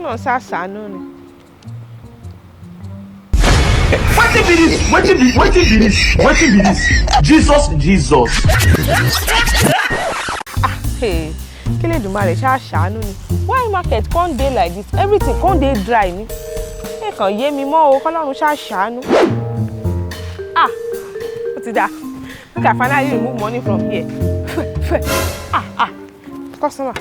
No, sasa, no. What be this? Jesus. Hey, kill it, marry, shanu. Why market can't day like this? Everything can't day dry me. Hey, can you me more? Color shanu. What's that? Look, I finally remove money from here. Customer.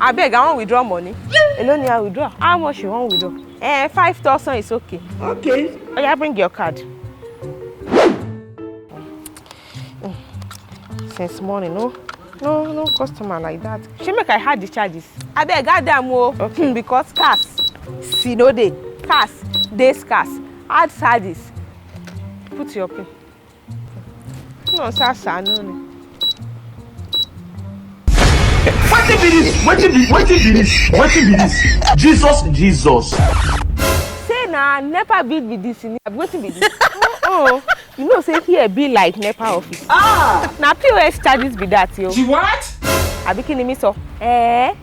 I beg, I want to withdraw money. Alone, I withdraw. How much you want to withdraw? 5,000 is okay. Okay. Oh, yeah, bring your card. Since morning, no customer like that. She make I had the charges. I beg, goddamn, okay. Because cash, see no day, cash, days cash, add charges. Put your pin. No, sasa, no. What be this? Jesus. Say na NEPA bill be this in here. Wetin be this? You know say here be like NEPA office. Na POS charges be that yo. The what? Abi kini mi so? Hey.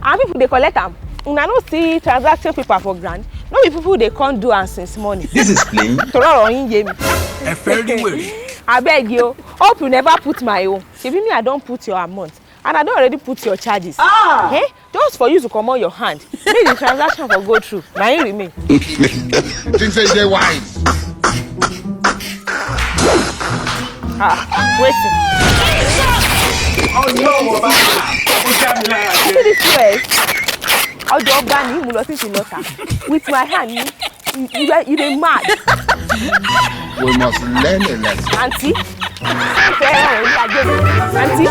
And people dey collect am. Una no see transaction paper for ground. No be people dey come do am since morning. This is plain. Toro yin ye mi. A fairly way. Abeg yo, hope you never put my own. Shebi me I don put your amount. And I don't already put your charges. Just for you to come on your hand. Make the transaction for go through. Now you remain. Things say they wise. Waiting. Oh no, See this way. I'll do Gani with my hand. You dey mad. We must learn a lesson. Auntie. Auntie.